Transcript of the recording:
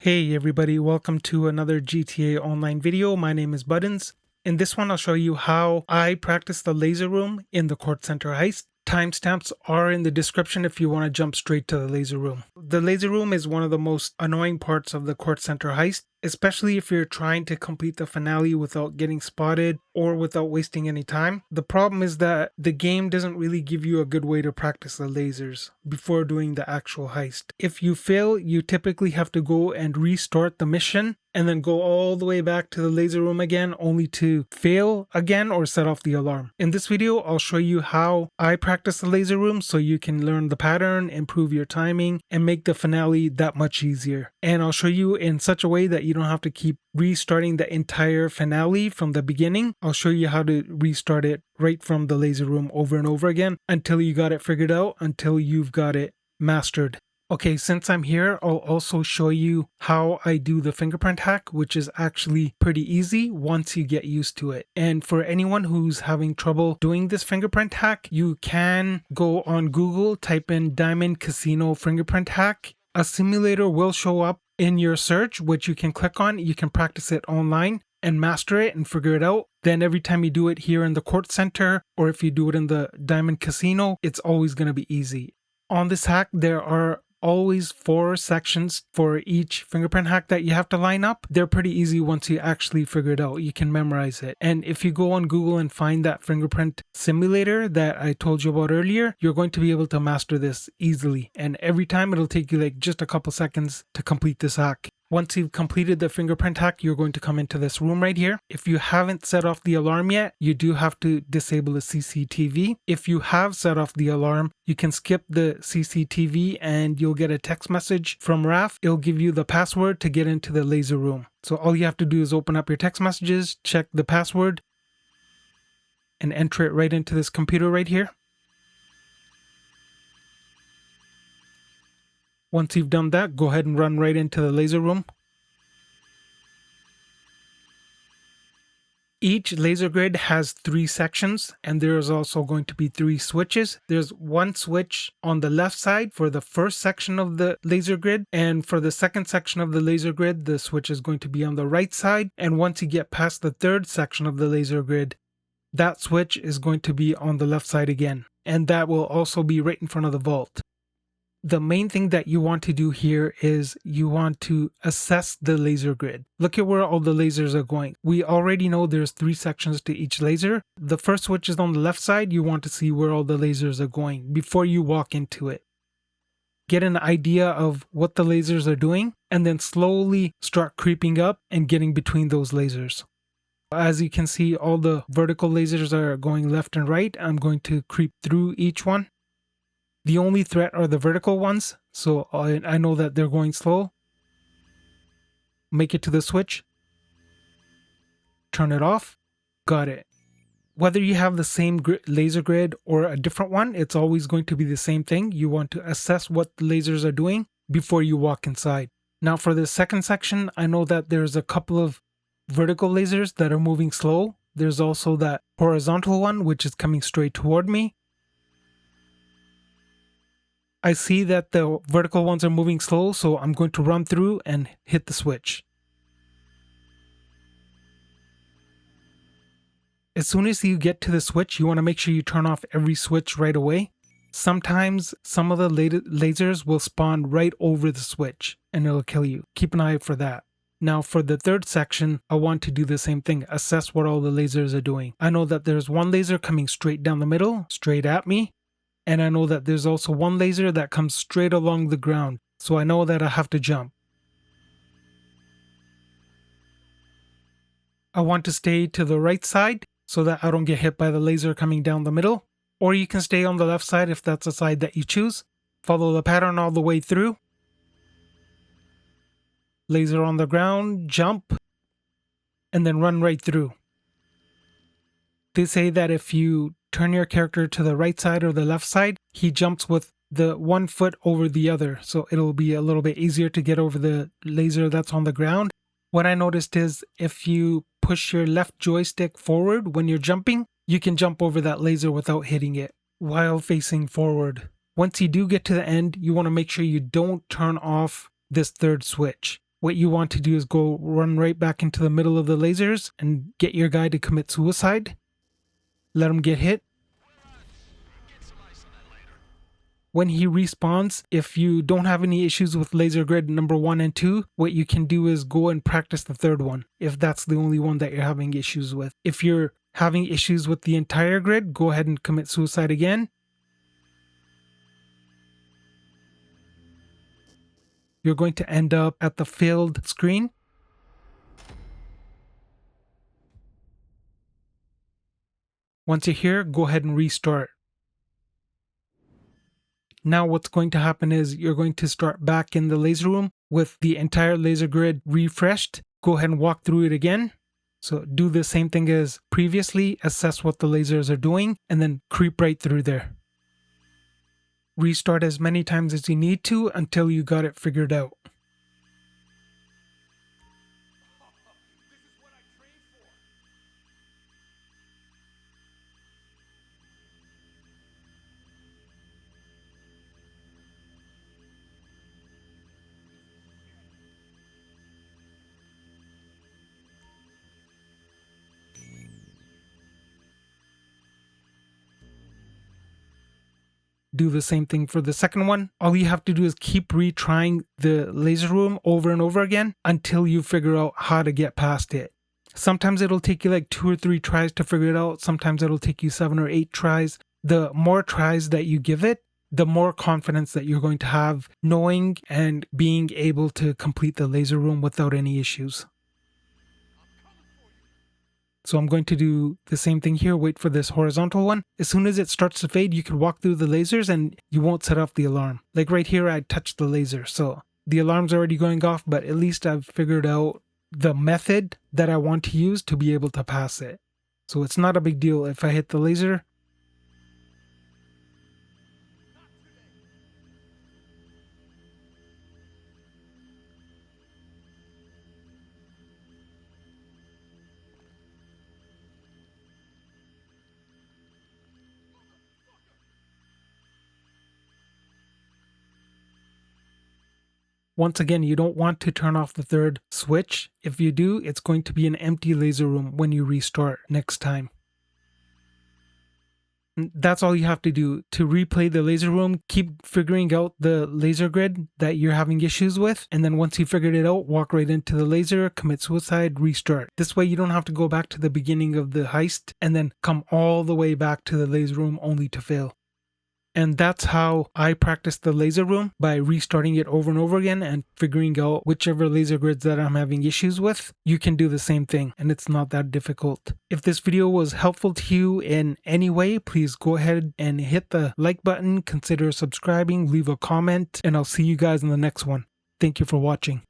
Hey everybody, welcome to another GTA Online video. My name is Buttons. In this one, I'll show you how I practice the laser room in the Kortz Center Heist. Timestamps are in the description if you want to jump straight to the laser room. The laser room is one of the most annoying parts of the Kortz Center Heist, especially if you're trying to complete the finale without getting spotted or without wasting any time. The problem is that the game doesn't really give you a good way to practice the lasers before doing the actual heist. If you fail, you typically have to go and restart the mission and then go all the way back to the laser room again, only to fail again or set off the alarm. In this video, I'll show you how I practice the laser room so you can learn the pattern, improve your timing, and make the finale that much easier. And I'll show you in such a way that you don't have to keep restarting the entire finale from the beginning. I'll show you how to restart it right from the laser room over and over again until you got it figured out, until you've got it mastered. Okay, since I'm here, I'll also show you how I do the fingerprint hack, which is actually pretty easy once you get used to it. And for anyone who's having trouble doing this fingerprint hack, you can go on Google, type in Diamond Casino fingerprint hack. A simulator will show up in your search, which you can click on. You can practice it online and master it and figure it out. Then every time you do it here in the Kortz Center, or if you do it in the Diamond Casino, it's always going to be easy. On this hack, there are always 4 sections for each fingerprint hack that you have to line up. They're pretty easy once you actually figure it out. You can memorize it. And if you go on Google and find that fingerprint simulator that I told you about earlier, you're going to be able to master this easily. And every time it'll take you like just a couple seconds to complete this hack. Once you've completed the fingerprint hack, you're going to come into this room right here. If you haven't set off the alarm yet, you do have to disable the CCTV. If you have set off the alarm, you can skip the CCTV and you'll get a text message from Raf. It'll give you the password to get into the laser room. So all you have to do is open up your text messages, check the password, and enter it right into this computer right here. Once you've done that, go ahead and run right into the laser room. Each laser grid has 3 sections, and there's also going to be 3 switches. There's one switch on the left side for the first section of the laser grid, and for the second section of the laser grid, the switch is going to be on the right side. And once you get past the third section of the laser grid, that switch is going to be on the left side again, and that will also be right in front of the vault. The main thing that you want to do here is you want to assess the laser grid. Look at where all the lasers are going. We already know there's 3 sections to each laser. The first switch is on the left side. You want to see where all the lasers are going before you walk into it. Get an idea of what the lasers are doing and then slowly start creeping up and getting between those lasers. As you can see, all the vertical lasers are going left and right. I'm going to creep through each one. The only threat are the vertical ones, so I know that they're going slow. Make it to the switch. Turn it off. Got it. Whether you have the same laser grid or a different one, it's always going to be the same thing. You want to assess what the lasers are doing before you walk inside. Now for the second section, I know that there's a couple of vertical lasers that are moving slow. There's also that horizontal one, which is coming straight toward me. I see that the vertical ones are moving slow, so I'm going to run through and hit the switch. As soon as you get to the switch, you want to make sure you turn off every switch right away. Sometimes some of the lasers will spawn right over the switch and it'll kill you. Keep an eye out for that. Now for the third section, I want to do the same thing, assess what all the lasers are doing. I know that there's one laser coming straight down the middle, straight at me. And I know that there's also one laser that comes straight along the ground, so I know that I have to jump. I want to stay to the right side so that I don't get hit by the laser coming down the middle. Or you can stay on the left side if that's the side that you choose. Follow the pattern all the way through. Laser on the ground, jump, and then run right through. They say that if you turn your character to the right side or the left side, he jumps with the one foot over the other, so it'll be a little bit easier to get over the laser that's on the ground. What I noticed is if you push your left joystick forward when you're jumping, you can jump over that laser without hitting it while facing forward. Once you do get to the end, you want to make sure you don't turn off this third switch. what you want to do is go run right back into the middle of the lasers and get your guy to commit suicide. Let him get hit. When he respawns, if you don't have any issues with laser grid number 1 and 2, what you can do is go and practice the third one, if that's the only one that you're having issues with. If you're having issues with the entire grid, go ahead and commit suicide again. You're going to end up at the failed screen. Once you're here, go ahead and restart. Now what's going to happen is you're going to start back in the laser room with the entire laser grid refreshed. Go ahead and walk through it again. So do the same thing as previously, assess what the lasers are doing, and then creep right through there. Restart as many times as you need to until you got it figured out. Do the same thing for the second one. All you have to do is keep retrying the laser room over and over again until you figure out how to get past it. Sometimes it'll take you like 2 or 3 tries to figure it out. Sometimes it'll take you 7 or 8 tries. The more tries that you give it, the more confidence that you're going to have knowing and being able to complete the laser room without any issues. So I'm going to do the same thing here, wait for this horizontal one. As soon as it starts to fade, you can walk through the lasers and you won't set off the alarm. Like right here, I touched the laser, so the alarm's already going off, but at least I've figured out the method that I want to use to be able to pass it. So it's not a big deal if I hit the laser. Once again, you don't want to turn off the third switch. If you do, it's going to be an empty laser room when you restart next time. And that's all you have to do to replay the laser room. Keep figuring out the laser grid that you're having issues with, and then once you figured it out, walk right into the laser, commit suicide, restart. This way you don't have to go back to the beginning of the heist and then come all the way back to the laser room only to fail. And that's how I practice the laser room, by restarting it over and over again and figuring out whichever laser grids that I'm having issues with. You can do the same thing and it's not that difficult. If this video was helpful to you in any way, please go ahead and hit the like button, consider subscribing, leave a comment, and I'll see you guys in the next one. Thank you for watching.